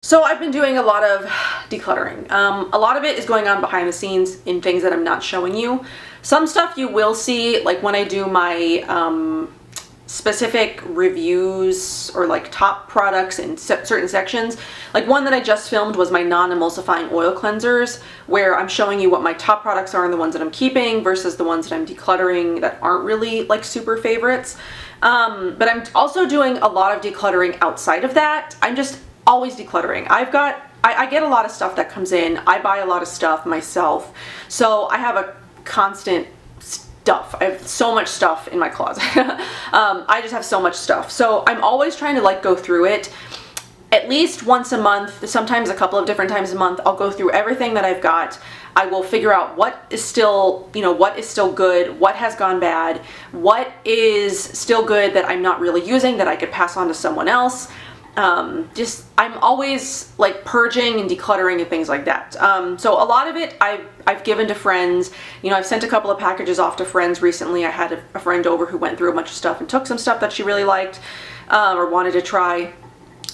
So I've been doing a lot of decluttering. A lot of it is going on behind the scenes in things that I'm not showing you. Some stuff you will see, like when I do my specific reviews or like top products in certain sections. Like one that I just filmed was my non-emulsifying oil cleansers, where I'm showing you what my top products are and the ones that I'm keeping versus the ones that I'm decluttering that aren't really like super favorites. But I'm also doing a lot of decluttering outside of that. I'm just always decluttering. I get a lot of stuff that comes in. I buy a lot of stuff myself. So I have a constant stuff. I have so much stuff in my closet. I just have so much stuff. So I'm always trying to like go through it at least once a month, sometimes a couple of different times a month. I'll go through everything that I've got. I will figure out what is still, what is still good, what has gone bad, what is still good that I'm not really using that I could pass on to someone else. I'm always like purging and decluttering and things like that. So a lot of it I've given to friends. I've sent a couple of packages off to friends recently. I had a friend over who went through a bunch of stuff and took some stuff that she really liked or wanted to try.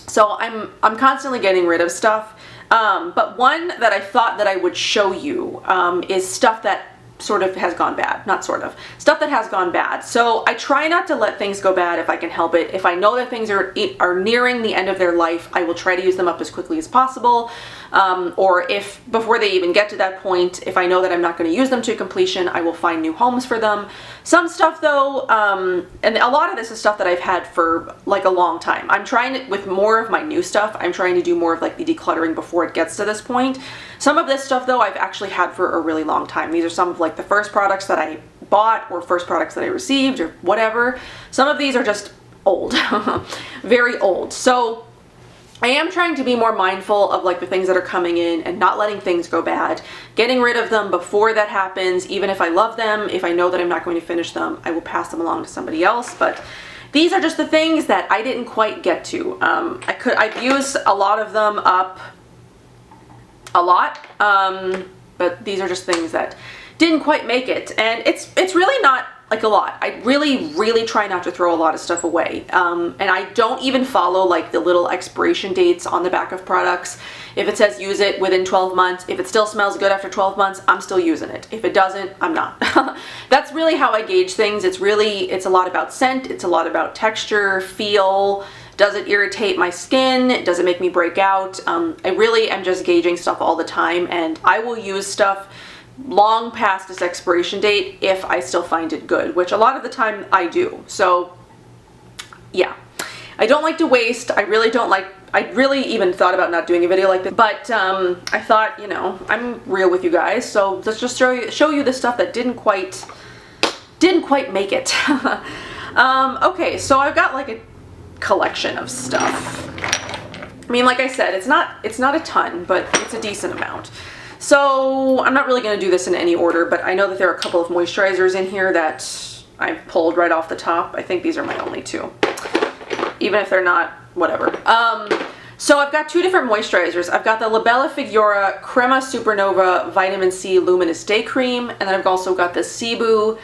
So I'm constantly getting rid of stuff. But one that I thought that I would show you is stuff that sort of has gone bad. Not sort of. Stuff that has gone bad. So I try not to let things go bad if I can help it. If I know that things are nearing the end of their life, I will try to use them up as quickly as possible. Or if before they even get to that point, if I know that I'm not going to use them to completion, I will find new homes for them. Some stuff though, and a lot of this is stuff that I've had for like a long time. I'm trying to, with more of my new stuff, I'm trying to do more of like the decluttering before it gets to this point. Some of this stuff though, I've actually had for a really long time. These are some of like the first products that I bought or first products that I received or whatever. Some of these are just old, very old. So I am trying to be more mindful of like the things that are coming in and not letting things go bad, getting rid of them before that happens. Even if I love them, if I know that I'm not going to finish them, I will pass them along to somebody else. But these are just the things that I didn't quite get to. I've used a lot of them up a lot, but these are just things that didn't quite make it. And it's really not like a lot. I really try not to throw a lot of stuff away. And I don't even follow like the little expiration dates on the back of products. If it says use it within 12 months, if it still smells good after 12 months, I'm still using it. If it doesn't, I'm not. That's really how I gauge things. It's a lot about scent. It's a lot about texture, feel. Does it irritate my skin? Does it make me break out? I really am just gauging stuff all the time, and I will use stuff long past its expiration date if I still find it good, which a lot of the time I do. So yeah, I don't like to waste. I really even thought about not doing a video like this, but I thought, I'm real with you guys, so let's just show you the stuff that didn't quite make it. Okay, so I've got like a collection of stuff. I mean, like I said, it's not a ton, but it's a decent amount. So I'm not really going to do this in any order, but I know that there are a couple of moisturizers in here that I've pulled right off the top. I think these are my only two, even if they're not, whatever. So I've got two different moisturizers. I've got the La Bella Figura Crema Supernova Vitamin C Luminous Day Cream, and then I've also got the Sabi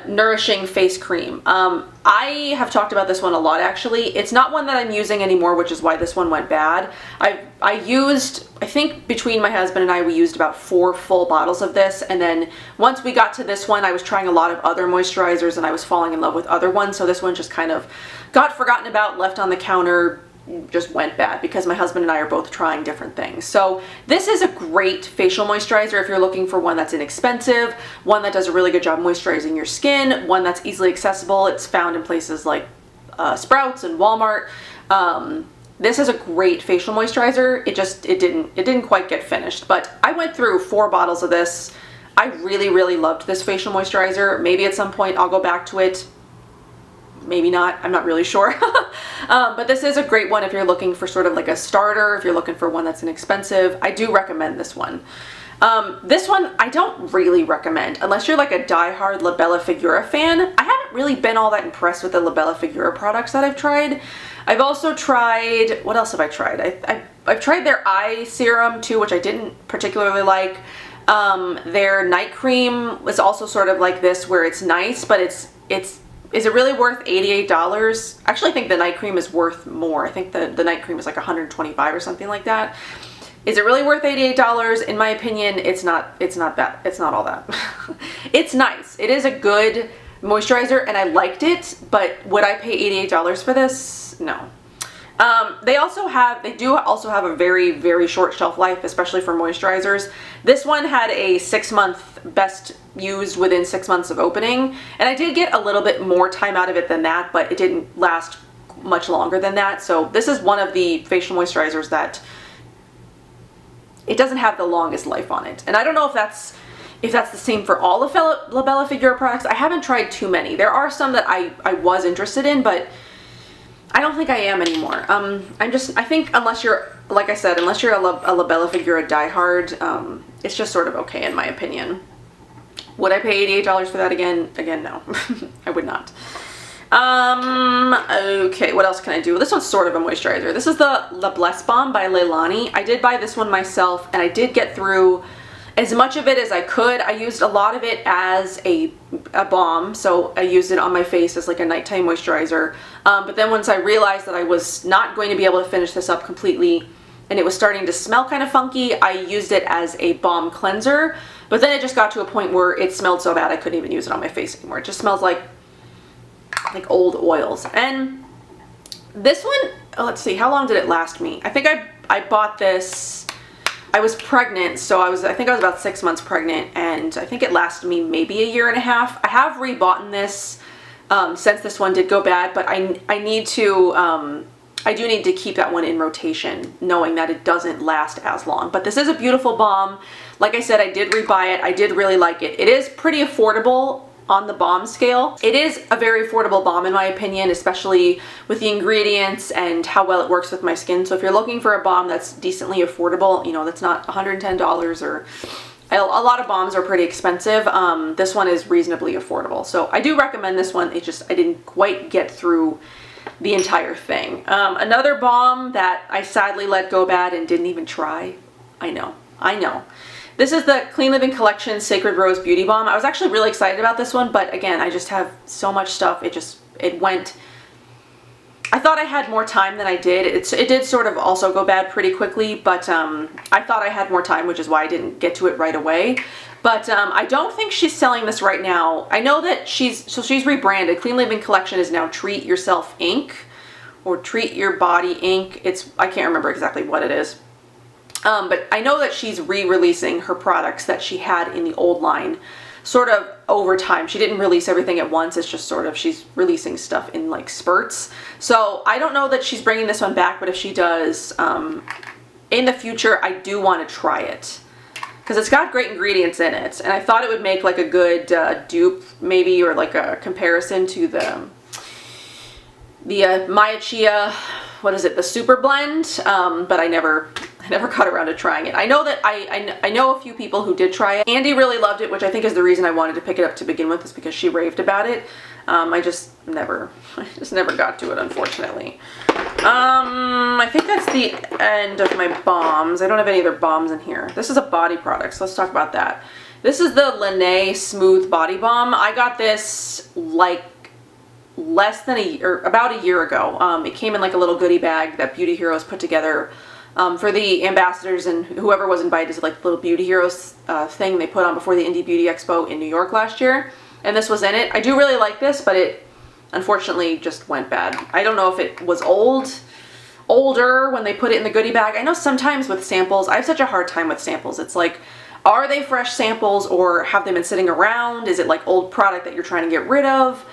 Nourishing Face Cream. I have talked about this one a lot actually. It's not one that I'm using anymore, which is why this one went bad. I think between my husband and I, we used about 4 full bottles of this, and then once we got to this one, I was trying a lot of other moisturizers and I was falling in love with other ones, so this one just kind of got forgotten about, left on the counter, just went bad because my husband and I are both trying different things. So this is a great facial moisturizer if you're looking for one that's inexpensive, one that does a really good job moisturizing your skin, one that's easily accessible. It's found in places like Sprouts and Walmart. This is a great facial moisturizer. It didn't quite get finished, but I went through 4 bottles of this. I really loved this facial moisturizer. Maybe at some point I'll go back to it. Maybe not, I'm not really sure. But this is a great one if you're looking for sort of like a starter, if you're looking for one that's inexpensive. I do recommend this one. This one I don't really recommend unless you're like a die-hard La Bella Figura fan. I haven't really been all that impressed with the La Bella Figura products that I've tried. I've also tried, what else have I tried? I've tried their eye serum too, which I didn't particularly like. Their night cream was also sort of like this, where it's nice, but it's Is it really worth $88? I actually think the night cream is worth more. I think the night cream is like $125 or something like that. Is it really worth $88? In my opinion, it's not bad. It's not all that. It's nice. It is a good moisturizer and I liked it, but would I pay $88 for this? No. They do also have a very, very short shelf life, especially for moisturizers. This one had a 6-month best used within 6 months of opening, and I did get a little bit more time out of it than that, but it didn't last much longer than that. So this is one of the facial moisturizers that it doesn't have the longest life on it. And I don't know if that's the same for all of La Bella Figura products. I haven't tried too many. There are some that I was interested in, but I don't think I am anymore. I think unless you're, like I said, unless you're a La Bella Figura diehard, it's just sort of okay in my opinion. Would I pay $88 for that again? Again, no. I would not. Okay, what else can I do? This one's sort of a moisturizer. This is the La Bless Balm by Leilani. I did buy this one myself, and I did get through as much of it as I could. I used a lot of it as a balm, so I used it on my face as like a nighttime moisturizer. But then once I realized that I was not going to be able to finish this up completely, and it was starting to smell kind of funky, I used it as a balm cleanser. But then it just got to a point where it smelled so bad I couldn't even use it on my face anymore. It just smells like old oils. And this one, let's see, how long did it last me? I think I bought this, I was pregnant, so I think I was about 6 months pregnant, and I think it lasted me maybe a year and a half. I have rebought this since this one did go bad, but I need to, I do need to keep that one in rotation, knowing that it doesn't last as long. But this is a beautiful balm. Like I said, I did rebuy it. I did really like it. It is pretty affordable on the balm scale. It is a very affordable balm in my opinion, especially with the ingredients and how well it works with my skin. So if you're looking for a balm that's decently affordable, you know, that's not $110 or a lot of balms are pretty expensive. This one is reasonably affordable. So I do recommend this one. It's just, I didn't quite get through the entire thing. Another balm that I sadly let go bad and didn't even try. I know. This is the Clean Living Collection Sacred Rose Beauty Balm. I was actually really excited about this one, but again, I just have so much stuff. It went, I thought I had more time than I did. It did sort of also go bad pretty quickly, but I thought I had more time, which is why I didn't get to it right away. But I don't think she's selling this right now. I know that she's rebranded. Clean Living Collection is now Treat Yourself Ink, or Treat Your Body Ink. I can't remember exactly what it is. But I know that she's re-releasing her products that she had in the old line sort of over time. She didn't release everything at once. It's just sort of she's releasing stuff in like spurts. So I don't know that she's bringing this one back, but if she does, in the future, I do want to try it because it's got great ingredients in it. And I thought it would make like a good dupe maybe, or like a comparison to the Maya Chia, what is it, the Super Blend, but I never got around to trying it. I know that I know a few people who did try it. Andy really loved it, which I think is the reason I wanted to pick it up to begin with, is because she raved about it. I just never got to it, unfortunately. I think that's the end of my balms. I don't have any other balms in here. This is a body product, so let's talk about that. This is the Laneige Smooth Body Balm. I got this like less than about a year ago. It came in like a little goodie bag that Beauty Heroes put together for the ambassadors and whoever was invited to like the little Beauty Heroes thing they put on before the Indie Beauty Expo in New York last year. And this was in it. I do really like this, but it unfortunately just went bad. I don't know if it was older when they put it in the goodie bag. I know sometimes with samples, I have such a hard time with samples. It's like, are they fresh samples or have they been sitting around? Is it like old product that you're trying to get rid of?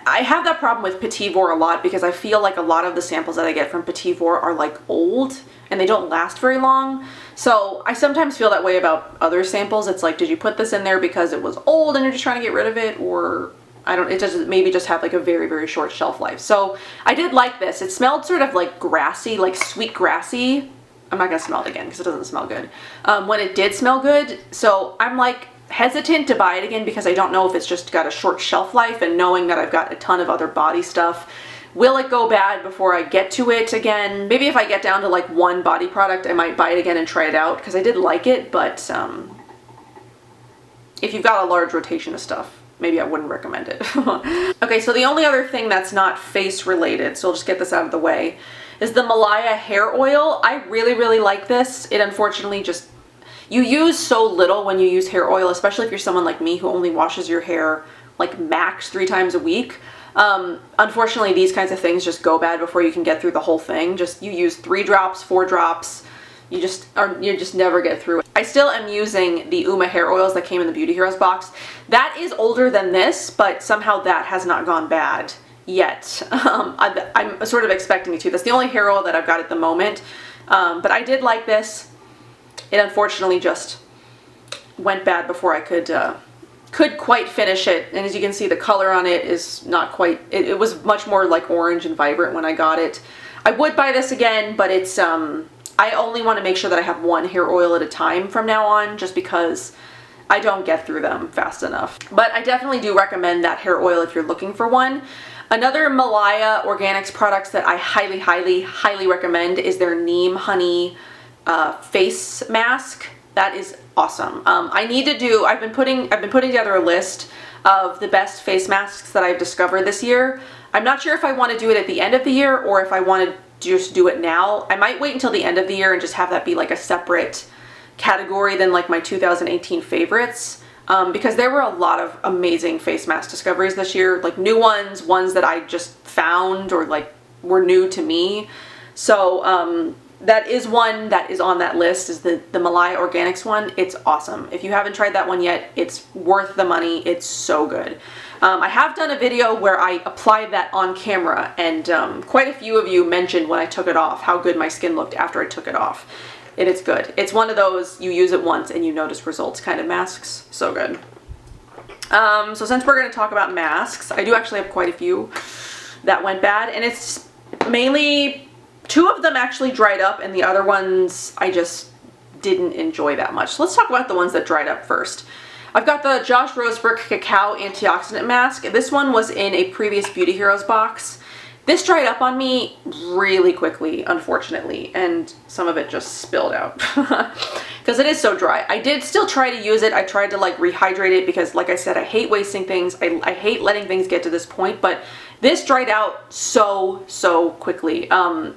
I have that problem with Petit Vour a lot because I feel like a lot of the samples that I get from Petit Vour are like old and they don't last very long. So I sometimes feel that way about other samples. It's like, did you put this in there because it was old and you're just trying to get rid of it, or it doesn't maybe just have like a very, very short shelf life. So I did like this. It smelled sort of like grassy, like sweet grassy. I'm not gonna smell it again because it doesn't smell good. When it did smell good, so I'm like hesitant to buy it again because I don't know if it's just got a short shelf life, and knowing that I've got a ton of other body stuff, will it go bad before I get to it again? Maybe if I get down to like one body product, I might buy it again and try it out because I did like it, but if you've got a large rotation of stuff, maybe I wouldn't recommend it. Okay, so the only other thing that's not face related, so I'll just get this out of the way, is the Malaya hair oil. I really, really like this. It unfortunately just, you use so little when you use hair oil, especially if you're someone like me who only washes your hair like max 3 times a week. Unfortunately, these kinds of things just go bad before you can get through the whole thing. Just, you use 3 drops, 4 drops, you just never get through it. I still am using the Uma hair oils that came in the Beauty Heroes box. That is older than this, but somehow that has not gone bad yet. I'm sort of expecting it to. That's the only hair oil that I've got at the moment. But I did like this. It unfortunately just went bad before I could quite finish it. And as you can see, the color on it is not quite, it was much more like orange and vibrant when I got it. I would buy this again, but it's, I only want to make sure that I have 1 hair oil at a time from now on, just because I don't get through them fast enough. But I definitely do recommend that hair oil if you're looking for one. Another Malaya Organics products that I highly, highly, highly recommend is their Neem Honey face mask. That is awesome. I've been putting together a list of the best face masks that I've discovered this year. I'm not sure if I want to do it at the end of the year or if I want to just do it now. I might wait until the end of the year and just have that be like a separate category than like my 2018 favorites, because there were a lot of amazing face mask discoveries this year, like new ones that I just found or like were new to me. So that is one that is on that list, is the Malaya Organics one. It's awesome. If you haven't tried that one yet, it's worth the money. It's so good. I have done a video where I applied that on camera, and quite a few of you mentioned when I took it off how good my skin looked after I took it off. It is good. It's one of those you use it once and you notice results kind of masks. So good. So since we're going to talk about masks, I do actually have quite a few that went bad, and it's mainly 2 of them actually dried up and the other ones I just didn't enjoy that much. So let's talk about the ones that dried up first. I've got the Josh Rosebrook Cacao Antioxidant Mask. This one was in a previous Beauty Heroes box. This dried up on me really quickly, unfortunately, and some of it just spilled out because it is so dry. I did still try to use it. I tried to like rehydrate it because, like I said, I hate wasting things. I hate letting things get to this point, but this dried out so quickly.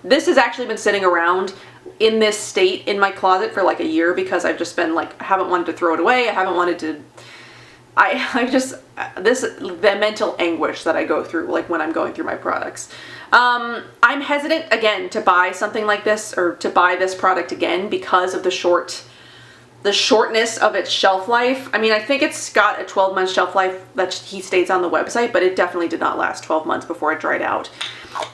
This has actually been sitting around in this state in my closet for like a year because I've just been like, I haven't wanted to throw it away. I haven't wanted to, the mental anguish that I go through like when I'm going through my products. I'm hesitant again to buy something like this, or to buy this product again, because of the shortness of its shelf life. I mean, I think it's got a 12-month shelf life that he states on the website, but it definitely did not last 12 months before it dried out.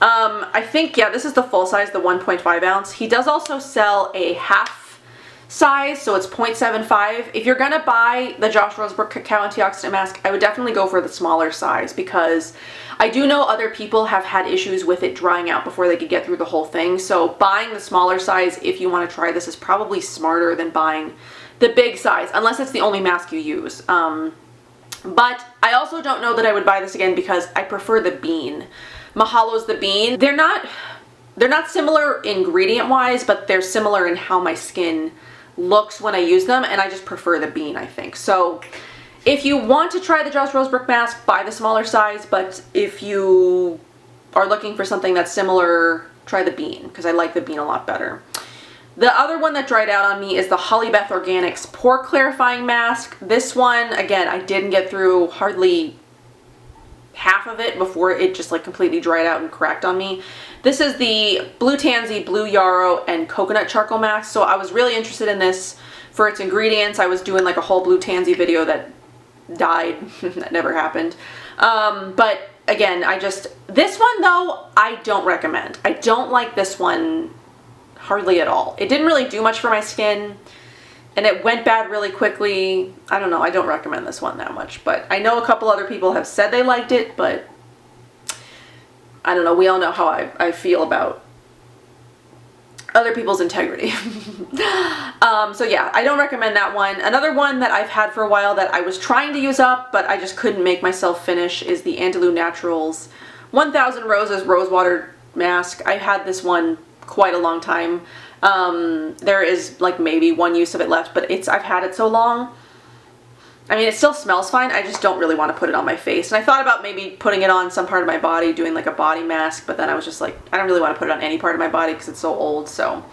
I think, yeah, this is the full size, the 1.5 ounce. He does also sell a half size, so it's 0.75. If you're gonna buy the Josh Rosebrook Cacao Antioxidant Mask, I would definitely go for the smaller size, because I do know other people have had issues with it drying out before they could get through the whole thing. So buying the smaller size, if you want to try this, is probably smarter than buying the big size, unless it's the only mask you use. But I also don't know that I would buy this again because I prefer the bean. Mahalo's the bean. They're not similar ingredient wise, but they're similar in how my skin looks when I use them, and I just prefer the bean, I think. So if you want to try the Josh Rosebrook mask, buy the smaller size, but if you are looking for something that's similar, try the bean, because I like the bean a lot better. The other one that dried out on me is the Holly Beth Organics Pore Clarifying Mask. This one, again, I didn't get through hardly half of it before it just like completely dried out and cracked on me. This is the Blue Tansy, Blue Yarrow, and Coconut Charcoal Mask. So I was really interested in this for its ingredients. I was doing like a whole Blue Tansy video that died. That never happened. But again, this one though, I don't recommend. I don't like this one hardly at all. It didn't really do much for my skin, and it went bad really quickly. I don't know, I don't recommend this one that much, but I know a couple other people have said they liked it, but I don't know, we all know how I feel about other people's integrity. So yeah, I don't recommend that one. Another one that I've had for a while that I was trying to use up, but I just couldn't make myself finish, is the Andalou Naturals 1000 Roses Rose Water Mask. I've had this one quite a long time. There is like maybe one use of it left, but I've had it so long. I mean, it still smells fine. I just don't really want to put it on my face. And I thought about maybe putting it on some part of my body, doing like a body mask, but then I was just like, I don't really want to put it on any part of my body because it's so old. So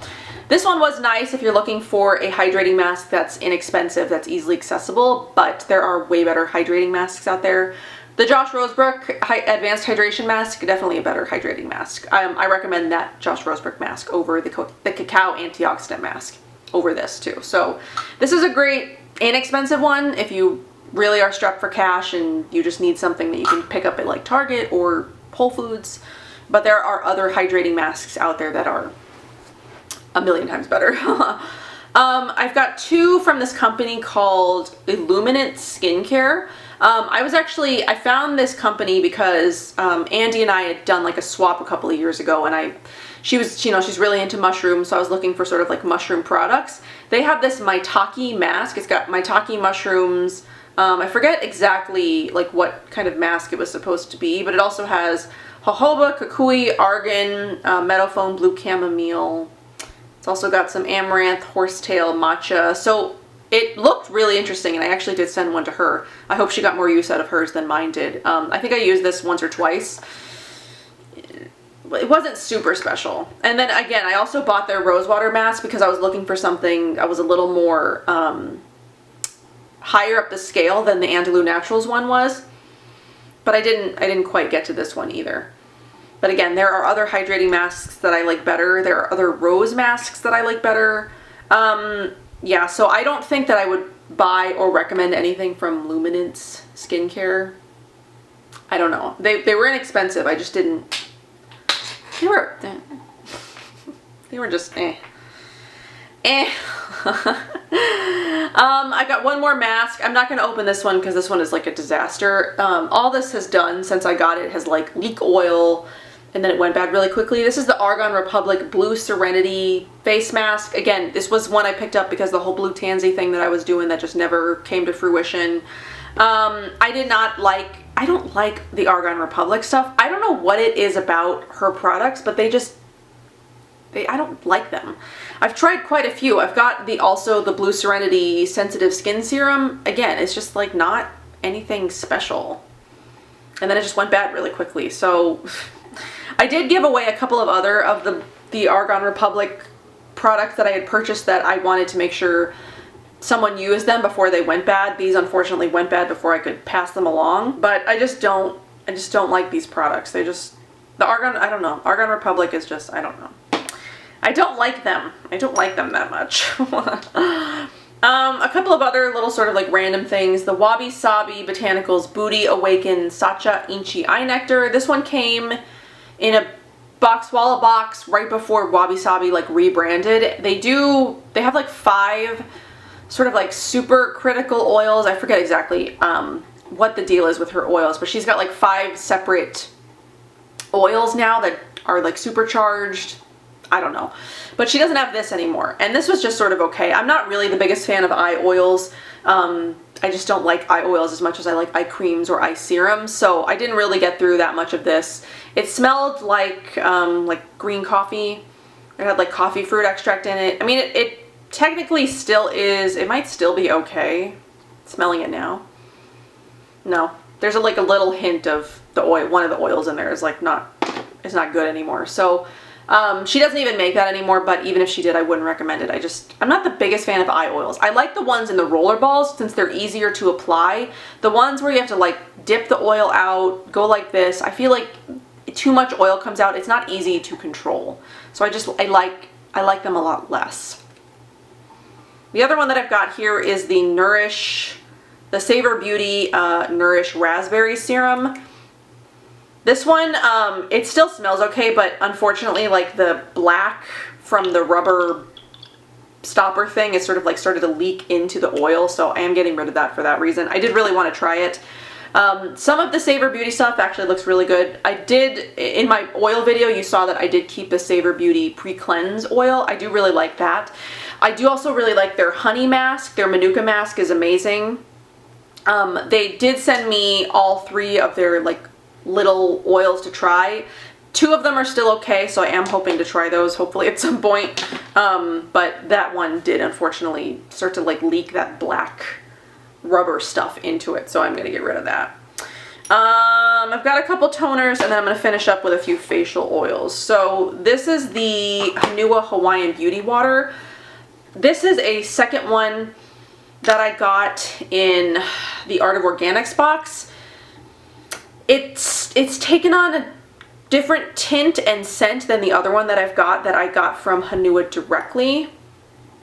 this one was nice if you're looking for a hydrating mask that's inexpensive, that's easily accessible, but there are way better hydrating masks out there. The Josh Rosebrook Advanced Hydration Mask, definitely a better hydrating mask. I recommend that Josh Rosebrook mask over the Cacao Antioxidant Mask over this too. So this is a great inexpensive one if you really are strapped for cash and you just need something that you can pick up at like Target or Whole Foods. But there are other hydrating masks out there that are a million times better. I've got two from this company called Luminance Skincare. I found this company because Andy and I had done like a swap a couple of years ago, and she was, you know, she's really into mushrooms, so I was looking for sort of like mushroom products. They have this maitake mask. It's got maitake mushrooms. I forget exactly like what kind of mask it was supposed to be, but it also has jojoba, kukui, argan, meadowfoam, blue chamomile. It's also got some amaranth, horsetail, matcha. So it looked really interesting, and I actually did send one to her. I hope she got more use out of hers than mine did. I think I used this once or twice. It wasn't super special. And then again, I also bought their rosewater mask because I was looking for something that was a little more higher up the scale than the Andalou Naturals one was. But I didn't quite get to this one either. But again, there are other hydrating masks that I like better. There are other rose masks that I like better. Yeah, so I don't think that I would buy or recommend anything from Luminance Skincare. I don't know. They were inexpensive. I just didn't. They were just eh. I got one more mask. I'm not going to open this one because this one is like a disaster. All this has done since I got it has like leak oil, and then it went bad really quickly. This is the Argan Republic Blue Serenity face mask. Again, this was one I picked up because the whole blue tansy thing that I was doing that just never came to fruition. I don't like the Argan Republic stuff. I don't know what it is about her products, but I don't like them. I've tried quite a few. I've got also the Blue Serenity Sensitive Skin Serum. Again, it's just like not anything special. And then it just went bad really quickly. So I did give away a couple of other of the Argan Republic products that I had purchased that I wanted to make sure someone used them before they went bad. These unfortunately went bad before I could pass them along. But I just don't like these products. The Argan, I don't know. Argan Republic is just, I don't know. I don't like them. I don't like them that much. A couple of other little sort of like random things. The Wabi Sabi Botanicals Budhi Awaken Sacha Inchi Eye Nectar. This one came in a Boxwalla box right before Wabi Sabi like rebranded. They have like 5 sort of like super critical oils. I forget exactly what the deal is with her oils, but she's got like 5 separate oils now that are like supercharged. I don't know. But she doesn't have this anymore. And this was just sort of okay. I'm not really the biggest fan of eye oils. I just don't like eye oils as much as I like eye creams or eye serums. So I didn't really get through that much of this. It smelled like green coffee. It had like coffee fruit extract in it. I mean, it technically still is. It might still be okay. Smelling it now. No. There's like a little hint of the oil. One of the oils in there is like it's not good anymore. So she doesn't even make that anymore, but even if she did, I wouldn't recommend it. I'm not the biggest fan of eye oils. I like the ones in the roller balls since they're easier to apply. The ones where you have to like dip the oil out, go like this, I feel like too much oil comes out. It's not easy to control. So I like them a lot less. The other one that I've got here is the Savor Beauty Nourish Raspberry Serum. This one, it still smells okay, but unfortunately, like the black from the rubber stopper thing is sort of like started to leak into the oil, so I am getting rid of that for that reason. I did really want to try it. Some of the Savor Beauty stuff actually looks really good. In my oil video, you saw that I did keep the Savor Beauty Pre-Cleanse oil. I do really like that. I do also really like their honey mask. Their Manuka mask is amazing. They did send me all 3 of their like little oils to try. 2 of them are still okay, so I am hoping to try those hopefully at some point. But that one did unfortunately start to like leak that black rubber stuff into it, so I'm going to get rid of that. I've got a couple toners, and then I'm going to finish up with a few facial oils. So this is the Hanua Hawaiian Beauty Water. This is a second one that I got in the Art of Organics box. It's taken on a different tint and scent than the other one that I got from Hanua directly.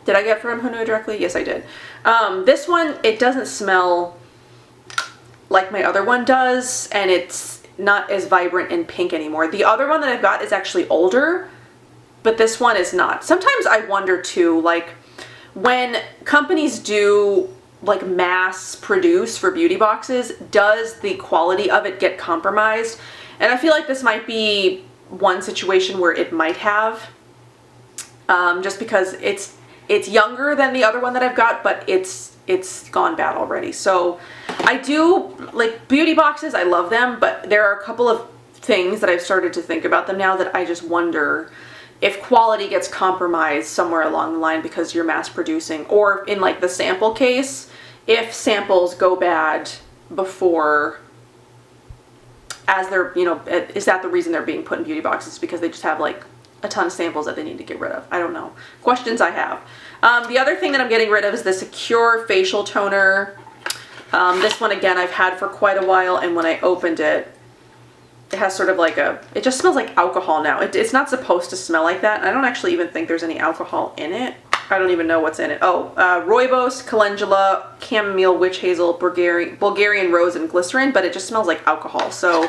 Did I get from Hanua directly? Yes, I did. This one, it doesn't smell like my other one does, and it's not as vibrant and pink anymore. The other one that I've got is actually older, but this one is not. Sometimes I wonder too, like when companies do like mass produce for beauty boxes, does the quality of it get compromised? And I feel like this might be one situation where it might have, just because it's younger than the other one that I've got, but it's gone bad already. So I do like beauty boxes, I love them, but there are a couple of things that I've started to think about them now that I just wonder if quality gets compromised somewhere along the line because you're mass producing, or in like the sample case, if samples go bad before, as they're, you know, is that the reason they're being put in beauty boxes? Because they just have like a ton of samples that they need to get rid of. I don't know. Questions I have. The other thing that I'm getting rid of is the Secure Facial Toner. This one, again, I've had for quite a while, and when I opened it, it has sort of like it just smells like alcohol now. It's not supposed to smell like that. I don't actually even think there's any alcohol in it. I don't even know what's in it. Oh, rooibos, calendula, chamomile, witch hazel, Bulgarian rose, and glycerin, but it just smells like alcohol. So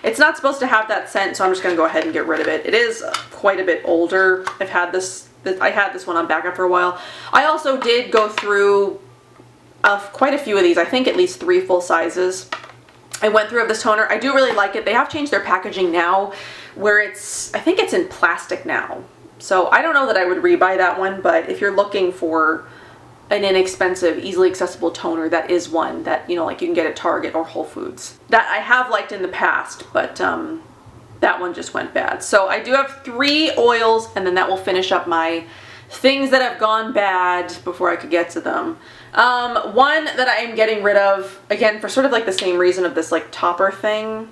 it's not supposed to have that scent, so I'm just going to go ahead and get rid of it. It is quite a bit older. I've had this, I had this one on backup for a while. I also did go through quite a few of these, I think at least 3 full sizes. I went through of this toner. I do really like it. They have changed their packaging now where I think it's in plastic now. So I don't know that I would rebuy that one, but if you're looking for an inexpensive, easily accessible toner, that is one that, you know, like you can get at Target or Whole Foods. That I have liked in the past, but that one just went bad. So I do have 3 oils, and then that will finish up my things that have gone bad before I could get to them. One that I am getting rid of, again, for sort of like the same reason of this like topper thing.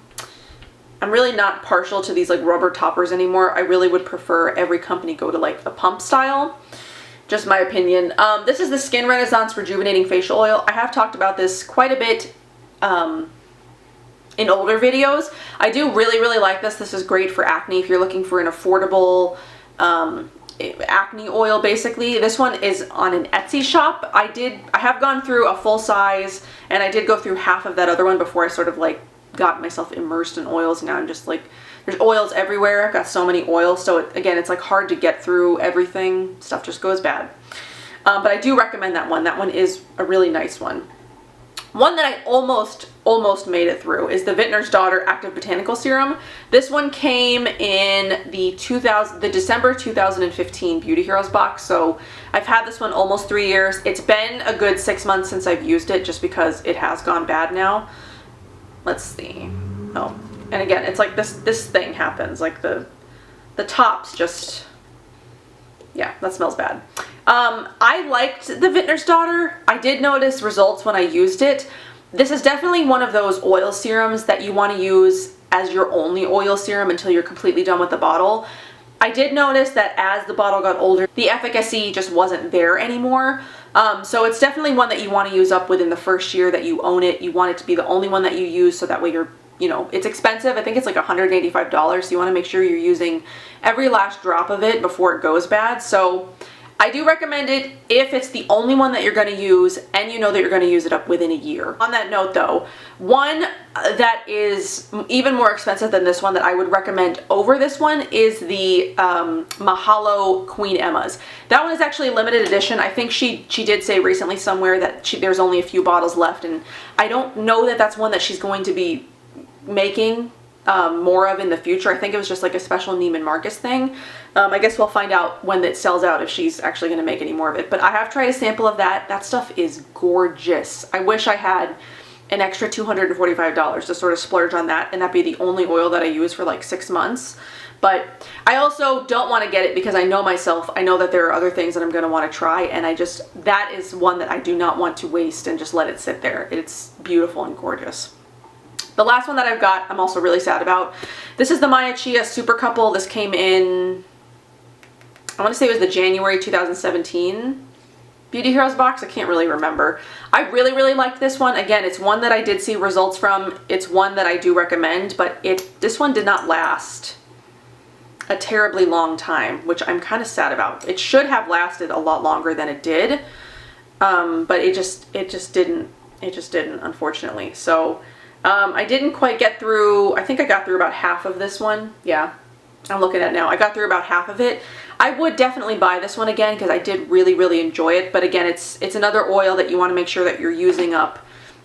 I'm really not partial to these like rubber toppers anymore. I really would prefer every company go to like the pump style. Just my opinion. This is the Skin Renaissance Rejuvenating Facial Oil. I have talked about this quite a bit in older videos. I do really like this. This is great for acne if you're looking for an affordable acne oil, basically. This one is on an Etsy shop. I have gone through a full size, and I did go through half of that other one before I sort of like got myself immersed in oils. Now I'm just like, there's oils everywhere. I've got so many oils, so again, it's like hard to get through everything. Stuff just goes bad. But I do recommend that one. That one is a really nice one. One that I almost made it through is the Vintner's Daughter Active Botanical Serum. This one came in the December 2015 Beauty Heroes box, so I've had this one almost 3 years. It's been a good 6 months since I've used it, just because it has gone bad now. Let's see. Oh, and again, it's like this thing happens, like the tops just, yeah, that smells bad. I liked the Vintner's Daughter. I did notice results when I used it. This is definitely one of those oil serums that you want to use as your only oil serum until you're completely done with the bottle. I did notice that as the bottle got older, the efficacy just wasn't there anymore. So it's definitely one that you want to use up within the first year that you own it. You want it to be the only one that you use, so that way you're, you know, it's expensive. I think it's like $185, so you want to make sure you're using every last drop of it before it goes bad. So I do recommend it if it's the only one that you're going to use and you know that you're going to use it up within a year. On that note though, one that is even more expensive than this one that I would recommend over this one is the Mahalo Queen Emma's. That one is actually a limited edition. I think she did say recently somewhere that there's only a few bottles left, and I don't know that that's one that she's going to be making more of in the future. I think it was just like a special Neiman Marcus thing. I guess we'll find out when it sells out if she's actually going to make any more of it. But I have tried a sample of that. That stuff is gorgeous. I wish I had an extra $245 to sort of splurge on that, and that'd be the only oil that I use for like 6 months. But I also don't want to get it because I know myself. I know that there are other things that I'm going to want to try, and that is one that I do not want to waste and just let it sit there. It's beautiful and gorgeous. The last one that I've got, I'm also really sad about. This is the Maya Chia Super Couple. This came in, I want to say it was the January 2017 Beauty Heroes box. I can't really remember. I really, really liked this one. Again, it's one that I did see results from. It's one that I do recommend, but this one did not last a terribly long time, which I'm kind of sad about. It should have lasted a lot longer than it did, but it just didn't, unfortunately. So I didn't quite get through. I think I got through about half of this one. Yeah, I'm looking at it now. I got through about half of it. I would definitely buy this one again because I did really, really enjoy it. But again, it's another oil that you want to make sure that you're using up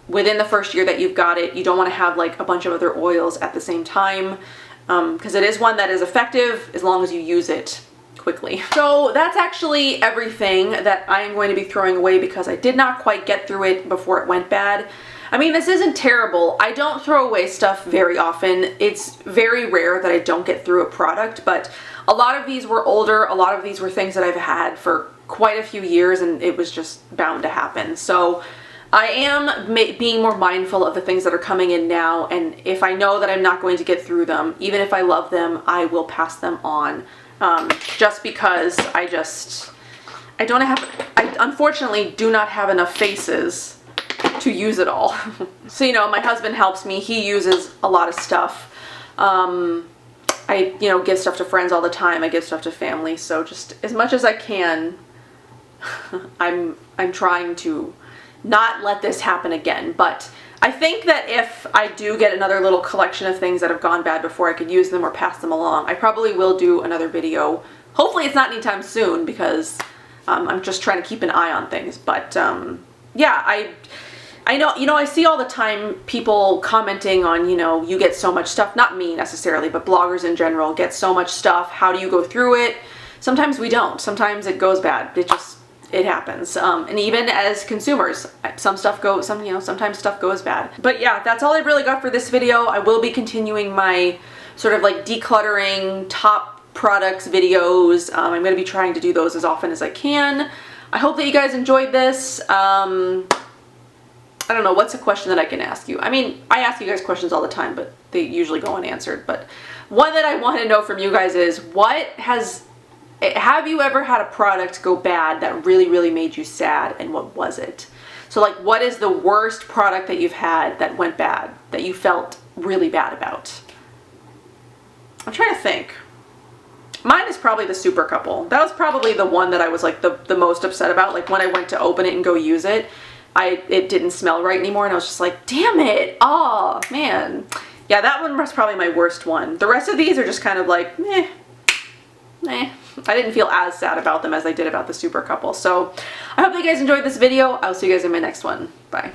within the first year that you've got it. You don't want to have like a bunch of other oils at the same time, because it is one that is effective as long as you use it quickly. So that's actually everything that I am going to be throwing away because I did not quite get through it before it went bad. I mean, this isn't terrible. I don't throw away stuff very often. It's very rare that I don't get through a product, but a lot of these were older. A lot of these were things that I've had for quite a few years, and it was just bound to happen. So I am being more mindful of the things that are coming in now, and if I know that I'm not going to get through them, even if I love them, I will pass them on, just because I unfortunately do not have enough faces to use it all. So, you know, my husband helps me. He uses a lot of stuff. I, you know, give stuff to friends all the time. I give stuff to family. So just as much as I can, I'm trying to not let this happen again. But I think that if I do get another little collection of things that have gone bad before I could use them or pass them along, I probably will do another video. Hopefully it's not anytime soon because I'm just trying to keep an eye on things. But yeah, I know, you know, I see all the time people commenting on, you know, you get so much stuff, not me necessarily, but bloggers in general get so much stuff. How do you go through it? Sometimes we don't. Sometimes it goes bad. It happens. And even as consumers, sometimes stuff goes bad. But yeah, that's all I really got for this video. I will be continuing my sort of like decluttering top products videos. I'm going to be trying to do those as often as I can. I hope that you guys enjoyed this. I don't know, what's a question that I can ask you? I mean, I ask you guys questions all the time, but they usually go unanswered. But one that I want to know from you guys is, have you ever had a product go bad that really, really made you sad, and what was it? So like, what is the worst product that you've had that went bad, that you felt really bad about? I'm trying to think. Mine is probably the Super Couple. That was probably the one that I was like the most upset about. Like when I went to open it and go use it, it didn't smell right anymore, and I was just like, damn it, oh man. Yeah, that one was probably my worst one. The rest of these are just kind of like, meh. I didn't feel as sad about them as I did about the Super Couple. So I hope you guys enjoyed this video. I'll see you guys in my next one. Bye.